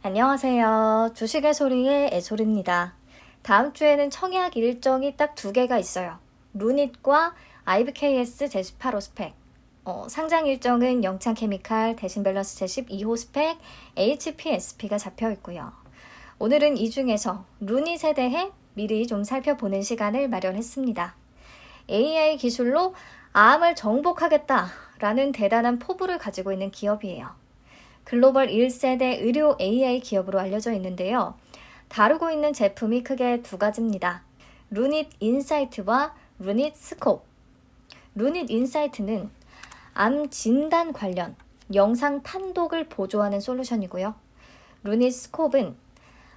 안녕하세요. 주식의 소리의 애소리입니다. 다음 주에는 청약 일정이 딱 두 개가 있어요. 루닛과 IBKS 제18호 스펙. 상장 일정은 영창케미칼, 대신밸런스 제12호 스펙, HPSP가 잡혀 있고요. 오늘은 이 중에서 루닛에 대해 미리 좀 살펴보는 시간을 마련했습니다. AI 기술로 암을 정복하겠다라는 대단한 포부를 가지고 있는 기업이에요. 글로벌 1세대 의료 AI 기업으로 알려져 있는데요. 다루고 있는 제품이 크게 두 가지입니다. 루닛 인사이트와 루닛 스콥. 루닛 인사이트는 암 진단 관련 영상 판독을 보조하는 솔루션이고요. 루닛 스콥은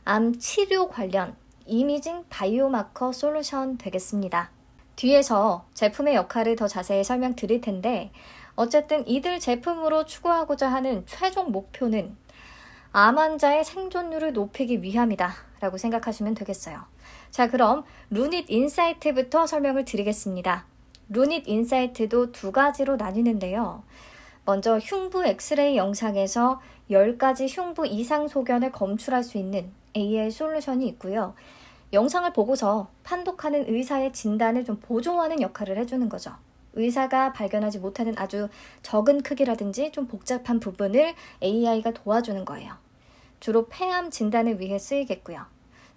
암 치료 관련 이미징 바이오마커 솔루션 되겠습니다. 뒤에서 제품의 역할을 더 자세히 설명드릴 텐데 어쨌든 이들 제품으로 추구하고자 하는 최종 목표는 암 환자의 생존율을 높이기 위함이다 라고 생각하시면 되겠어요. 자, 그럼 루닛 인사이트부터 설명을 드리겠습니다. 루닛 인사이트도 두 가지로 나뉘는데요. 먼저 흉부 엑스레이 영상에서 10가지 흉부 이상 소견을 검출할 수 있는 AI 솔루션이 있고요. 영상을 보고서 판독하는 의사의 진단을 좀 보조하는 역할을 해주는 거죠. 의사가 발견하지 못하는 아주 적은 크기라든지 좀 복잡한 부분을 AI가 도와주는 거예요. 주로 폐암 진단을 위해 쓰이겠고요.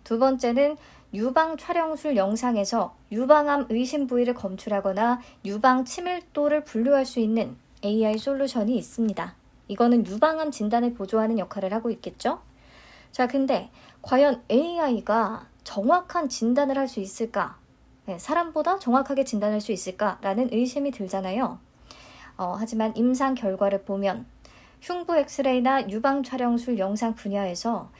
두 번째는 유방 촬영술 영상에서 유방암 의심 부위를 검출하거나 유방 치밀도를 분류할 수 있는 AI 솔루션이 있습니다. 이거는 유방암 진단을 보조하는 역할을 하고 있겠죠? 자, 근데 과연 AI가 정확한 진단을 할 수 있을까? 사람보다 정확하게 진단할 수 있을까라는 의심이 들잖아요. 하지만 임상 결과를 보면 흉부 엑스레이나 유방 촬영술 영상 분야에서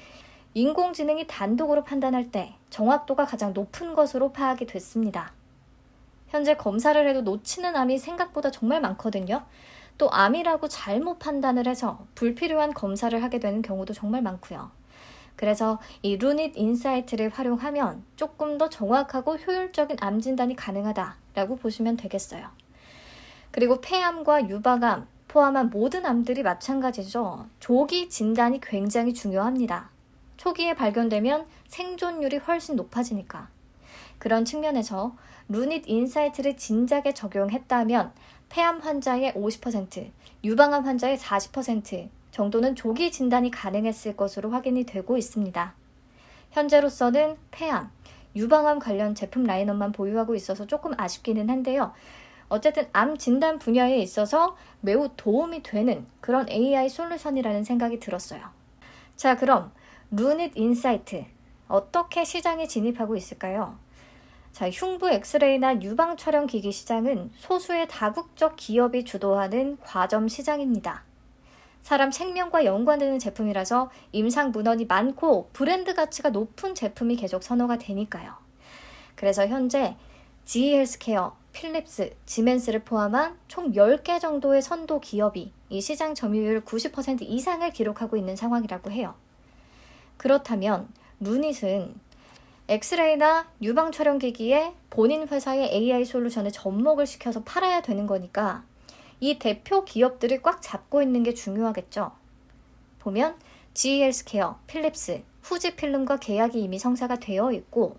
인공지능이 단독으로 판단할 때 정확도가 가장 높은 것으로 파악이 됐습니다. 현재 검사를 해도 놓치는 암이 생각보다 정말 많거든요. 또 암이라고 잘못 판단을 해서 불필요한 검사를 하게 되는 경우도 정말 많고요. 그래서 이 루닛 인사이트를 활용하면 조금 더 정확하고 효율적인 암 진단이 가능하다라고 보시면 되겠어요. 그리고 폐암과 유방암 포함한 모든 암들이 마찬가지죠. 조기 진단이 굉장히 중요합니다. 초기에 발견되면 생존율이 훨씬 높아지니까. 그런 측면에서 루닛 인사이트를 진작에 적용했다면 폐암 환자의 50%, 유방암 환자의 40% 정도는 조기 진단이 가능했을 것으로 확인이 되고 있습니다. 현재로서는 폐암, 유방암 관련 제품 라인업만 보유하고 있어서 조금 아쉽기는 한데요. 어쨌든 암 진단 분야에 있어서 매우 도움이 되는 그런 AI 솔루션이라는 생각이 들었어요. 자, 그럼 루닛 인사이트 어떻게 시장에 진입하고 있을까요? 자, 흉부 엑스레이나 유방 촬영 기기 시장은 소수의 다국적 기업이 주도하는 과점 시장입니다. 사람 생명과 연관되는 제품이라서 임상 문헌이 많고 브랜드 가치가 높은 제품이 계속 선호가 되니까요. 그래서 현재 GE 헬스케어, 필립스, 지멘스를 포함한 총 10개 정도의 선도 기업이 이 시장 점유율 90% 이상을 기록하고 있는 상황이라고 해요. 그렇다면 루닛은 엑스레이나 유방 촬영기기에 본인 회사의 AI 솔루션을 접목을 시켜서 팔아야 되는 거니까 이 대표 기업들을 꽉 잡고 있는 게 중요하겠죠. 보면 GE 헬스케어, 필립스, 후지필름과 계약이 이미 성사가 되어 있고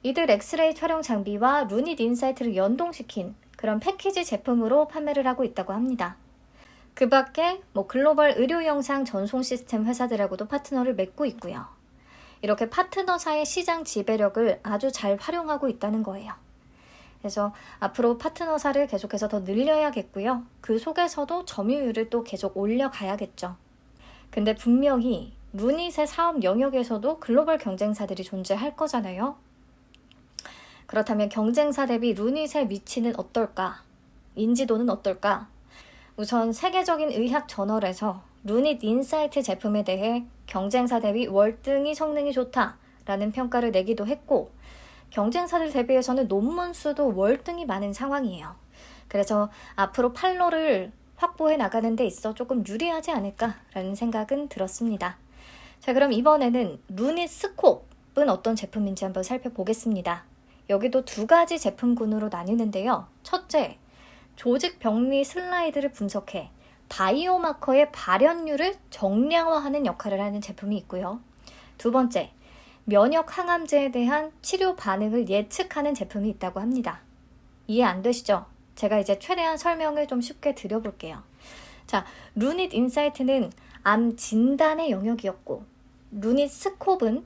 이들 엑스레이 촬영 장비와 루닛 인사이트를 연동시킨 그런 패키지 제품으로 판매를 하고 있다고 합니다. 그 밖에 글로벌 의료 영상 전송 시스템 회사들하고도 파트너를 맺고 있고요. 이렇게 파트너사의 시장 지배력을 아주 잘 활용하고 있다는 거예요. 그래서 앞으로 파트너사를 계속해서 더 늘려야겠고요. 그 속에서도 점유율을 또 계속 올려가야겠죠. 근데 분명히 루닛의 사업 영역에서도 글로벌 경쟁사들이 존재할 거잖아요. 그렇다면 경쟁사 대비 루닛의 위치는 어떨까? 인지도는 어떨까? 우선 세계적인 의학 저널에서 루닛 인사이트 제품에 대해 경쟁사 대비 월등히 성능이 좋다라는 평가를 내기도 했고 경쟁사들 대비해서는 논문 수도 월등히 많은 상황이에요. 그래서 앞으로 판로를 확보해 나가는 데 있어 조금 유리하지 않을까라는 생각은 들었습니다. 자, 그럼 이번에는 루닛 스콥은 어떤 제품인지 한번 살펴보겠습니다. 여기도 두 가지 제품군으로 나뉘는데요. 첫째, 조직 병리 슬라이드를 분석해 바이오마커의 발현율을 정량화하는 역할을 하는 제품이 있고요. 두 번째, 면역 항암제에 대한 치료 반응을 예측하는 제품이 있다고 합니다. 이해 안 되시죠? 제가 이제 최대한 설명을 좀 쉽게 드려볼게요. 자, 루닛 인사이트는 암 진단의 영역이었고, 루닛 스콥은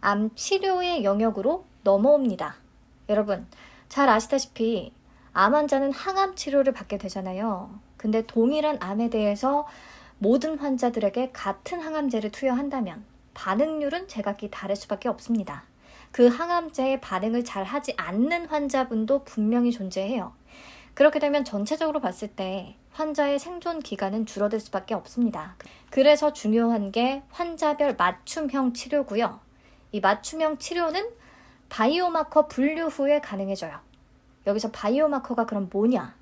암 치료의 영역으로 넘어옵니다. 여러분, 잘 아시다시피 암 환자는 항암 치료를 받게 되잖아요. 근데 동일한 암에 대해서 모든 환자들에게 같은 항암제를 투여한다면 반응률은 제각기 다를 수밖에 없습니다. 그 항암제의 반응을 잘 하지 않는 환자분도 분명히 존재해요. 그렇게 되면 전체적으로 봤을 때 환자의 생존 기간은 줄어들 수밖에 없습니다. 그래서 중요한 게 환자별 맞춤형 치료고요. 이 맞춤형 치료는 바이오마커 분류 후에 가능해져요. 여기서 바이오마커가 그럼 뭐냐?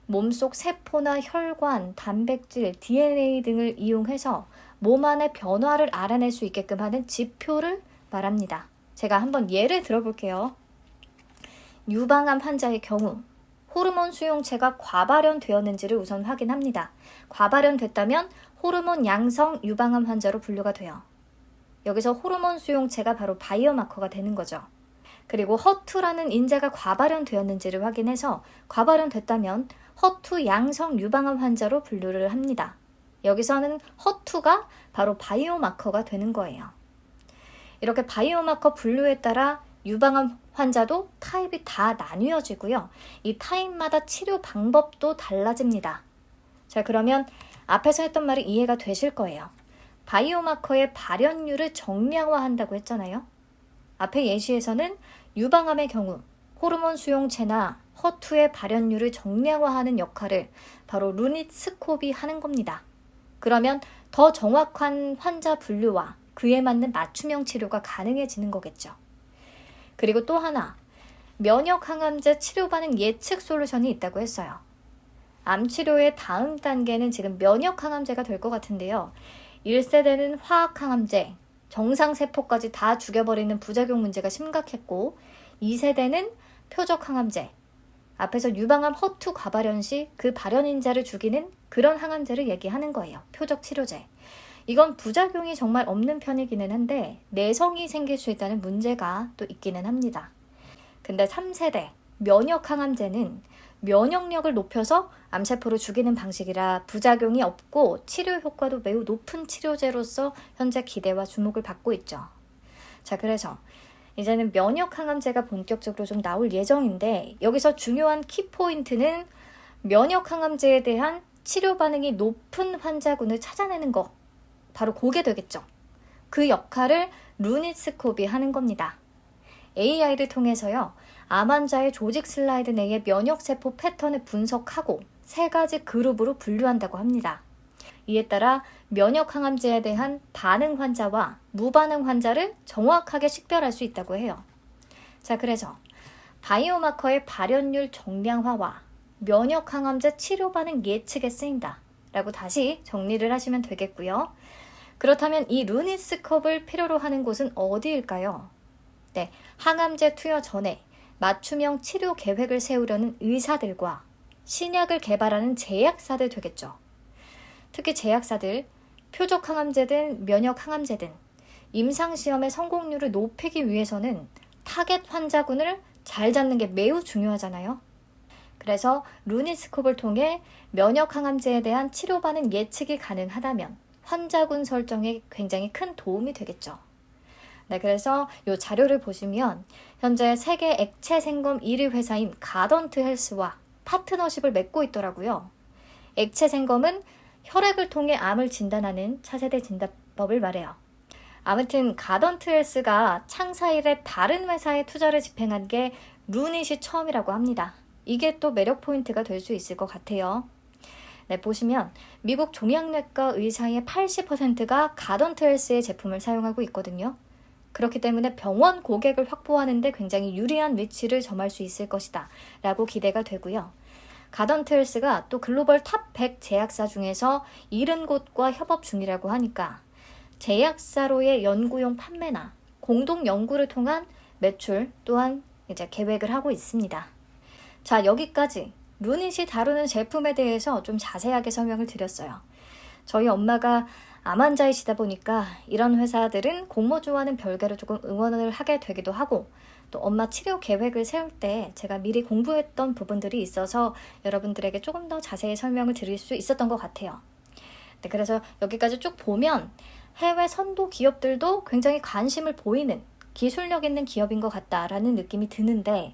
몸속 세포나 혈관, 단백질, DNA 등을 이용해서 몸 안의 변화를 알아낼 수 있게끔 하는 지표를 말합니다. 제가 한번 예를 들어볼게요. 유방암 환자의 경우 호르몬 수용체가 과발현되었는지를 우선 확인합니다. 과발현됐다면 호르몬 양성 유방암 환자로 분류가 돼요. 여기서 호르몬 수용체가 바로 바이오마커가 되는 거죠. 그리고 허투라는 인자가 과발현되었는지를 확인해서 과발현됐다면 허투 양성 유방암 환자로 분류를 합니다. 여기서는 허투가 바로 바이오마커가 되는 거예요. 이렇게 바이오마커 분류에 따라 유방암 환자도 타입이 다 나뉘어지고요. 이 타입마다 치료 방법도 달라집니다. 자, 그러면 앞에서 했던 말이 이해가 되실 거예요. 바이오마커의 발현율을 정량화한다고 했잖아요. 앞에 예시에서는 유방암의 경우 호르몬 수용체나 허투의 발현율을 정량화하는 역할을 바로 루닛 스콥이 하는 겁니다. 그러면 더 정확한 환자 분류와 그에 맞는 맞춤형 치료가 가능해지는 거겠죠. 그리고 또 하나, 면역 항암제 치료 반응 예측 솔루션이 있다고 했어요. 암 치료의 다음 단계는 지금 면역 항암제가 될 것 같은데요. 1세대는 화학 항암제, 정상세포까지 다 죽여버리는 부작용 문제가 심각했고, 2세대는 표적 항암제, 앞에서 유방암 허투 과발현 시 그 발현인자를 죽이는 그런 항암제를 얘기하는 거예요. 표적 치료제. 이건 부작용이 정말 없는 편이기는 한데 내성이 생길 수 있다는 문제가 또 있기는 합니다. 근데 3세대 면역 항암제는 면역력을 높여서 암세포를 죽이는 방식이라 부작용이 없고 치료 효과도 매우 높은 치료제로서 현재 기대와 주목을 받고 있죠. 자, 그래서 이제는 면역 항암제가 본격적으로 좀 나올 예정인데 여기서 중요한 키포인트는 면역 항암제에 대한 치료 반응이 높은 환자군을 찾아내는 거, 바로 그게 되겠죠. 그 역할을 루닛 스콥이 하는 겁니다. AI를 통해서요, 암 환자의 조직 슬라이드 내의 면역세포 패턴을 분석하고 3가지 그룹으로 분류한다고 합니다. 이에 따라 면역 항암제에 대한 반응 환자와 무반응 환자를 정확하게 식별할 수 있다고 해요. 자, 그래서 바이오마커의 발현율 정량화와 면역 항암제 치료 반응 예측에 쓰인다 라고 다시 정리를 하시면 되겠고요. 그렇다면 이 루닛 스콥을 필요로 하는 곳은 어디일까요? 네, 항암제 투여 전에 맞춤형 치료 계획을 세우려는 의사들과 신약을 개발하는 제약사들 되겠죠. 특히 제약사들, 표적 항암제든 면역 항암제든 임상시험의 성공률을 높이기 위해서는 타겟 환자군을 잘 잡는 게 매우 중요하잖아요. 그래서 루닛 스콥을 통해 면역 항암제에 대한 치료 반응 예측이 가능하다면 환자군 설정에 굉장히 큰 도움이 되겠죠. 네, 그래서 이 자료를 보시면 현재 세계 액체 생검 1위 회사인 가던트 헬스와 파트너십을 맺고 있더라고요. 액체 생검은 혈액을 통해 암을 진단하는 차세대 진단법을 말해요. 아무튼 가던트 헬스가 창사 이래 다른 회사에 투자를 집행한 게 루닛이 처음이라고 합니다. 이게 또 매력 포인트가 될 수 있을 것 같아요. 네, 보시면 미국 종양내과 의사의 80%가 가던트 헬스의 제품을 사용하고 있거든요. 그렇기 때문에 병원 고객을 확보하는 데 굉장히 유리한 위치를 점할 수 있을 것이다 라고 기대가 되고요. 가던트 헬스가 또 글로벌 탑 100 제약사 중에서 70곳과 협업 중이라고 하니까 제약사로의 연구용 판매나 공동 연구를 통한 매출 또한 이제 계획을 하고 있습니다. 자, 여기까지 루닛이 다루는 제품에 대해서 좀 자세하게 설명을 드렸어요. 저희 엄마가 암 환자이시다 보니까 이런 회사들은 공모주와는 별개로 조금 응원을 하게 되기도 하고, 또 엄마 치료 계획을 세울 때 제가 미리 공부했던 부분들이 있어서 여러분들에게 조금 더 자세히 설명을 드릴 수 있었던 것 같아요. 네, 그래서 여기까지 쭉 보면 해외 선도 기업들도 굉장히 관심을 보이는 기술력 있는 기업인 것 같다라는 느낌이 드는데,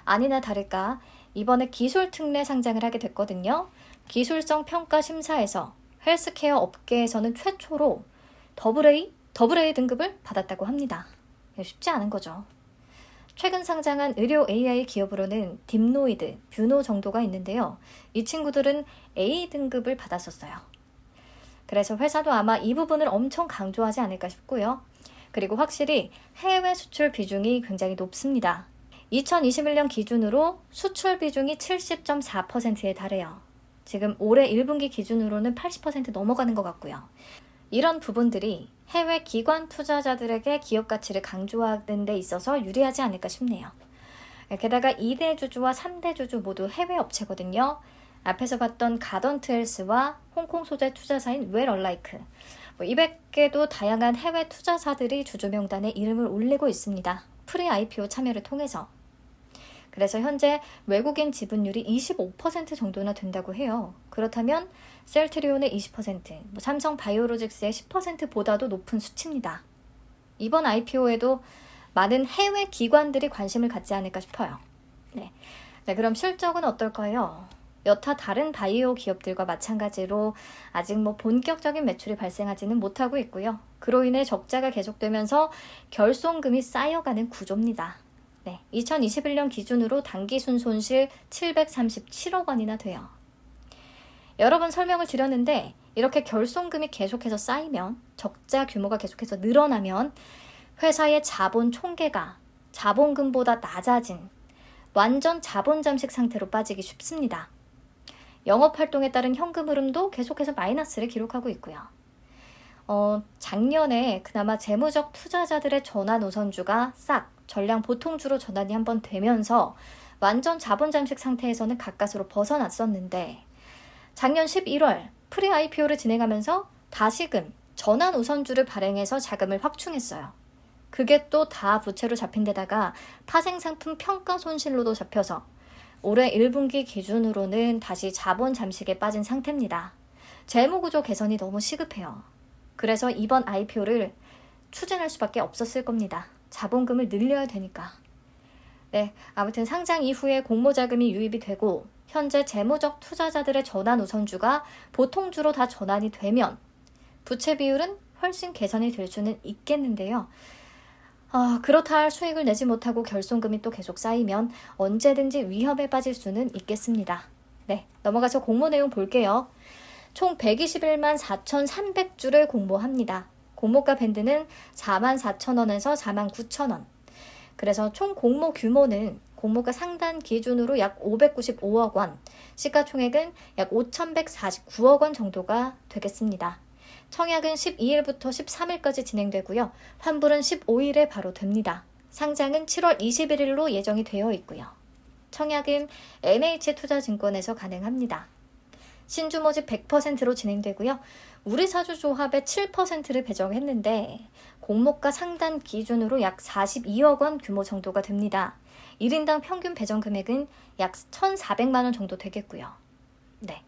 아니나 다를까 이번에 기술 특례 상장을 하게 됐거든요. 기술성 평가 심사에서 헬스케어 업계에서는 최초로 AA 등급을 받았다고 합니다. 쉽지 않은 거죠. 최근 상장한 의료 AI 기업으로는 딥노이드, 뷰노 정도가 있는데요. 이 친구들은 A 등급을 받았었어요. 그래서 회사도 아마 이 부분을 엄청 강조하지 않을까 싶고요. 그리고 확실히 해외 수출 비중이 굉장히 높습니다. 2021년 기준으로 수출 비중이 70.4%에 달해요. 지금 올해 1분기 기준으로는 80% 넘어가는 것 같고요. 이런 부분들이 해외 기관 투자자들에게 기업 가치를 강조하는 데 있어서 유리하지 않을까 싶네요. 게다가 2대 주주와 3대 주주 모두 해외 업체거든요. 앞에서 봤던 가던트 헬스와 홍콩 소재 투자사인 웰얼라이크, 이 밖에도 다양한 해외 투자사들이 주주 명단에 이름을 올리고 있습니다. 프리 IPO 참여를 통해서. 그래서 현재 외국인 지분율이 25% 정도나 된다고 해요. 그렇다면 셀트리온의 20%, 삼성 바이오로직스의 10%보다도 높은 수치입니다. 이번 IPO에도 많은 해외 기관들이 관심을 갖지 않을까 싶어요. 네, 그럼 실적은 어떨까요? 여타 다른 바이오 기업들과 마찬가지로 아직 본격적인 매출이 발생하지는 못하고 있고요. 그로 인해 적자가 계속되면서 결손금이 쌓여가는 구조입니다. 2021년 기준으로 당기순 손실 737억 원이나 돼요. 여러 번 설명을 드렸는데 이렇게 결손금이 계속해서 쌓이면, 적자 규모가 계속해서 늘어나면 회사의 자본 총계가 자본금보다 낮아진 완전 자본 잠식 상태로 빠지기 쉽습니다. 영업활동에 따른 현금 흐름도 계속해서 마이너스를 기록하고 있고요. 작년에 그나마 재무적 투자자들의 전환 우선주가 싹 전량 보통주로 전환이 한번 되면서 완전 자본 잠식 상태에서는 가까스로 벗어났었는데, 작년 11월 프리 IPO를 진행하면서 다시금 전환 우선주를 발행해서 자금을 확충했어요. 그게 또 다 부채로 잡힌 데다가 파생상품 평가 손실로도 잡혀서 올해 1분기 기준으로는 다시 자본 잠식에 빠진 상태입니다. 재무구조 개선이 너무 시급해요. 그래서 이번 IPO를 추진할 수밖에 없었을 겁니다. 자본금을 늘려야 되니까. 네, 아무튼 상장 이후에 공모자금이 유입이 되고 현재 재무적 투자자들의 전환 우선주가 보통주로 다 전환이 되면 부채 비율은 훨씬 개선이 될 수는 있겠는데요. 그렇다 할 수익을 내지 못하고 결손금이 또 계속 쌓이면 언제든지 위험에 빠질 수는 있겠습니다. 네, 넘어가서 공모 내용 볼게요. 총 121만 4,300주를 공모합니다. 공모가 밴드는 44,000원에서 49,000원. 그래서 총 공모 규모는 공모가 상단 기준으로 약 595억 원, 시가총액은 약 5,149억 원 정도가 되겠습니다. 청약은 12일부터 13일까지 진행되고요. 환불은 15일에 바로 됩니다. 상장은 7월 21일로 예정이 되어 있고요. 청약은 NH투자증권에서 가능합니다. 신주 모집 100%로 진행되고요. 우리사주조합에 7%를 배정했는데 공모가 상단 기준으로 약 42억 원 규모 정도가 됩니다. 1인당 평균 배정 금액은 약 1,400만 원 정도 되겠고요. 네,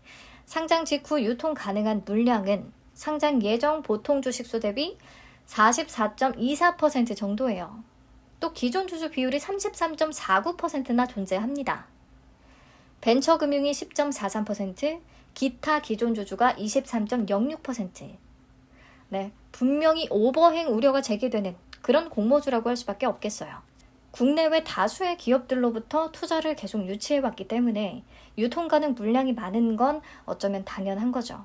상장 직후 유통 가능한 물량은 상장 예정 보통 주식수 대비 44.24% 정도예요. 또 기존 주주 비율이 33.49%나 존재합니다. 벤처금융이 10.43%, 기타 기존 주주가 23.06%. 네, 분명히 오버행 우려가 제기되는 그런 공모주라고 할 수밖에 없겠어요. 국내외 다수의 기업들로부터 투자를 계속 유치해왔기 때문에 유통 가능 물량이 많은 건 어쩌면 당연한 거죠.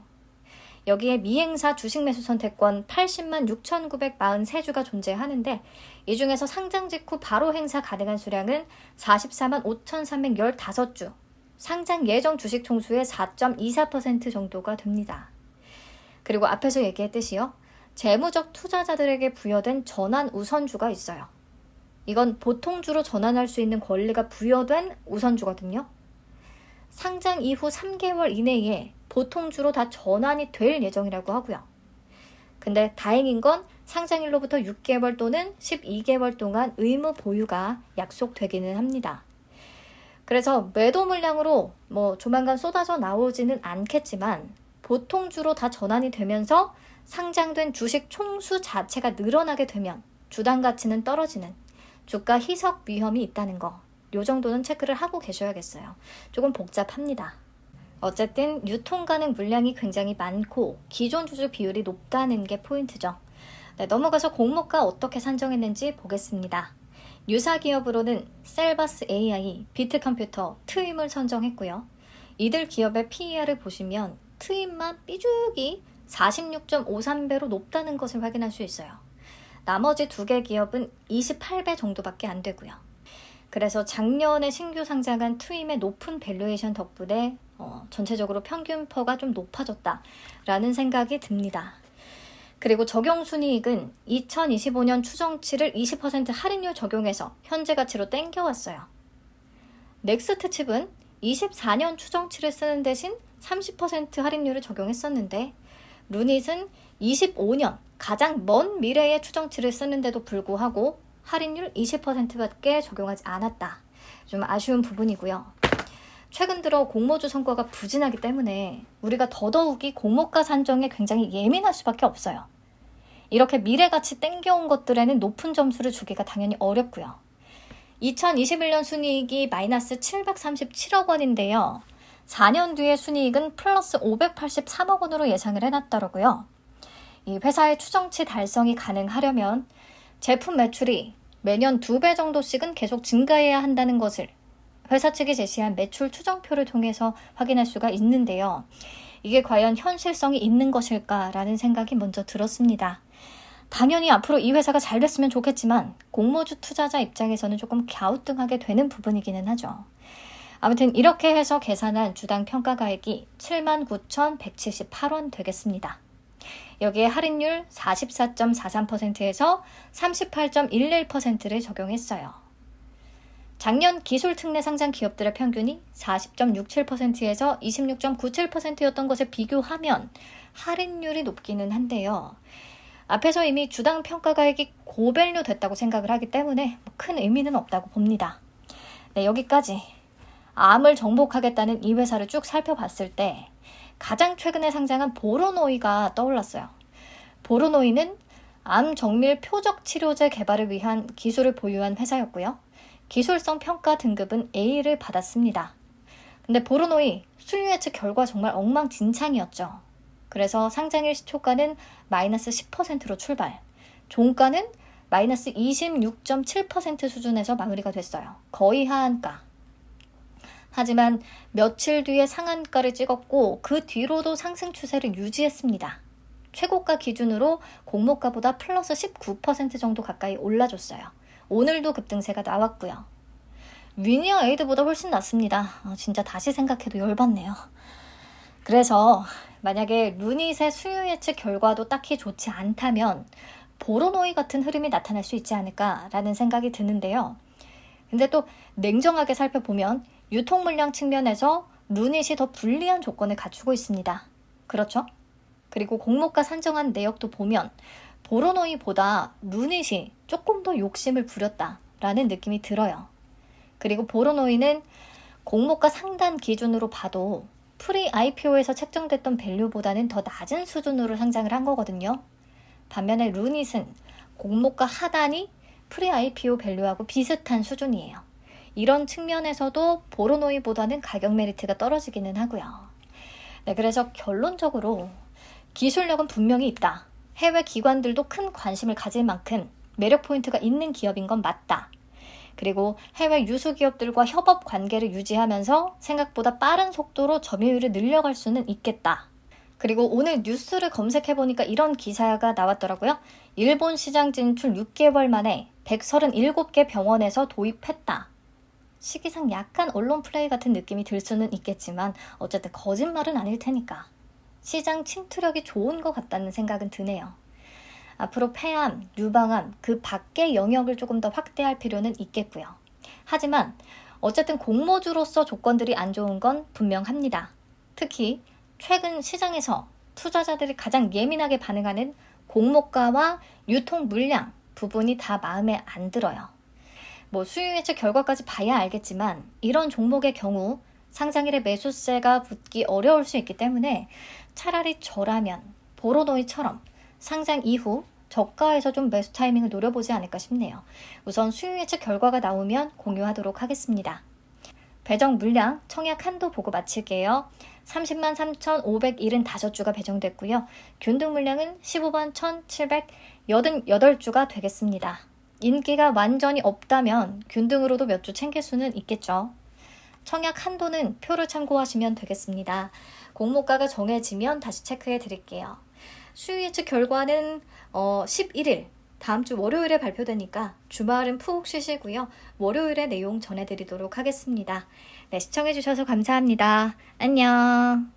여기에 미행사 주식 매수 선택권 80만 6,943주가 존재하는데 이 중에서 상장 직후 바로 행사 가능한 수량은 44만 5,315주, 상장 예정 주식 총수의 4.24% 정도가 됩니다. 그리고 앞에서 얘기했듯이요. 재무적 투자자들에게 부여된 전환 우선주가 있어요. 이건 보통주로 전환할 수 있는 권리가 부여된 우선주거든요. 상장 이후 3개월 이내에 보통주로 다 전환이 될 예정이라고 하고요. 근데 다행인 건 상장일로부터 6개월 또는 12개월 동안 의무 보유가 약속되기는 합니다. 그래서 매도 물량으로 조만간 쏟아져 나오지는 않겠지만 보통주로 다 전환이 되면서 상장된 주식 총수 자체가 늘어나게 되면 주당 가치는 떨어지는 주가 희석 위험이 있다는 거, 요 정도는 체크를 하고 계셔야겠어요. 조금 복잡합니다. 어쨌든 유통 가능 물량이 굉장히 많고 기존 주주 비율이 높다는 게 포인트죠. 네, 넘어가서 공모가 어떻게 산정했는지 보겠습니다. 유사 기업으로는 셀바스 AI, 비트컴퓨터, 트윈을 선정했고요. 이들 기업의 PER을 보시면 트윈만 삐죽이 46.53배로 높다는 것을 확인할 수 있어요. 나머지 2개 기업은 28배 정도밖에 안 되고요. 그래서 작년에 신규 상장한 트윈의 높은 밸류에이션 덕분에 전체적으로 평균 퍼가 좀 높아졌다라는 생각이 듭니다. 그리고 적용순이익은 2025년 추정치를 20% 할인율 적용해서 현재 가치로 땡겨왔어요. 넥스트 칩은 24년 추정치를 쓰는 대신 30% 할인율을 적용했었는데 루닛은 25년 가장 먼 미래의 추정치를 쓰는데도 불구하고 할인율 20%밖에 적용하지 않았다. 좀 아쉬운 부분이고요. 최근 들어 공모주 성과가 부진하기 때문에 우리가 더더욱이 공모가 산정에 굉장히 예민할 수밖에 없어요. 이렇게 미래가치 땡겨온 것들에는 높은 점수를 주기가 당연히 어렵고요. 2021년 순이익이 마이너스 737억 원인데요. 4년 뒤의 순이익은 플러스 583억 원으로 예상을 해놨더라고요. 이 회사의 추정치 달성이 가능하려면 제품 매출이 매년 2배 정도씩은 계속 증가해야 한다는 것을 회사 측이 제시한 매출 추정표를 통해서 확인할 수가 있는데요. 이게 과연 현실성이 있는 것일까라는 생각이 먼저 들었습니다. 당연히 앞으로 이 회사가 잘 됐으면 좋겠지만 공모주 투자자 입장에서는 조금 갸우뚱하게 되는 부분이기는 하죠. 아무튼 이렇게 해서 계산한 주당 평가가액이 79,178원 되겠습니다. 여기에 할인율 44.43%에서 38.11%를 적용했어요. 작년 기술 특례 상장 기업들의 평균이 40.67%에서 26.97%였던 것에 비교하면 할인율이 높기는 한데요. 앞에서 이미 주당 평가가액이 고밸류 됐다고 생각을 하기 때문에 큰 의미는 없다고 봅니다. 네, 여기까지 암을 정복하겠다는 이 회사를 쭉 살펴봤을 때 가장 최근에 상장한 보로노이가 떠올랐어요. 보로노이는 암 정밀 표적 치료제 개발을 위한 기술을 보유한 회사였고요. 기술성 평가 등급은 A를 받았습니다. 근데 보로노이 순위 예측 결과 정말 엉망진창이었죠. 그래서 상장일 시초가는 마이너스 10%로 출발, 종가는 마이너스 26.7% 수준에서 마무리가 됐어요. 거의 하한가. 하지만 며칠 뒤에 상한가를 찍었고 그 뒤로도 상승 추세를 유지했습니다. 최고가 기준으로 공모가보다 플러스 19% 정도 가까이 올라줬어요. 오늘도 급등세가 나왔고요. 위니어 에이드보다 훨씬 낫습니다. 진짜 다시 생각해도 열받네요. 그래서 만약에 루닛의 수요 예측 결과도 딱히 좋지 않다면 보로노이 같은 흐름이 나타날 수 있지 않을까라는 생각이 드는데요. 근데 또 냉정하게 살펴보면 유통 물량 측면에서 루닛이 더 불리한 조건을 갖추고 있습니다. 그렇죠? 그리고 공모가 산정한 내역도 보면 보로노이보다 루닛이 조금 더 욕심을 부렸다라는 느낌이 들어요. 그리고 보로노이는 공모가 상단 기준으로 봐도 프리 IPO에서 책정됐던 밸류보다는 더 낮은 수준으로 상장을 한 거거든요. 반면에 루닛은 공모가 하단이 프리 IPO 밸류하고 비슷한 수준이에요. 이런 측면에서도 보로노이보다는 가격 메리트가 떨어지기는 하고요. 네, 그래서 결론적으로 기술력은 분명히 있다. 해외 기관들도 큰 관심을 가질 만큼 매력 포인트가 있는 기업인 건 맞다. 그리고 해외 유수 기업들과 협업 관계를 유지하면서 생각보다 빠른 속도로 점유율을 늘려갈 수는 있겠다. 그리고 오늘 뉴스를 검색해보니까 이런 기사가 나왔더라고요. 일본 시장 진출 6개월 만에 137개 병원에서 도입했다. 시기상 약간 언론 플레이 같은 느낌이 들 수는 있겠지만 어쨌든 거짓말은 아닐 테니까. 시장 침투력이 좋은 것 같다는 생각은 드네요. 앞으로 폐암, 유방암, 그 밖의 영역을 조금 더 확대할 필요는 있겠고요. 하지만 어쨌든 공모주로서 조건들이 안 좋은 건 분명합니다. 특히 최근 시장에서 투자자들이 가장 예민하게 반응하는 공모가와 유통 물량 부분이 다 마음에 안 들어요. 수요 예측 결과까지 봐야 알겠지만 이런 종목의 경우 상장일에 매수세가 붙기 어려울 수 있기 때문에 차라리 저라면 보로노이처럼 상장 이후 저가에서 좀 매수 타이밍을 노려보지 않을까 싶네요. 우선 수요 예측 결과가 나오면 공유하도록 하겠습니다. 배정 물량 청약 한도 보고 마칠게요. 30만 3,575주가 배정됐고요. 균등 물량은 15만 1,788주가 되겠습니다. 인기가 완전히 없다면 균등으로도 몇 주 챙길 수는 있겠죠. 청약 한도는 표를 참고하시면 되겠습니다. 공모가가 정해지면 다시 체크해 드릴게요. 수요 예측 결과는 11일 다음 주 월요일에 발표되니까 주말은 푹 쉬시고요. 월요일에 내용 전해드리도록 하겠습니다. 네, 시청해주셔서 감사합니다. 안녕.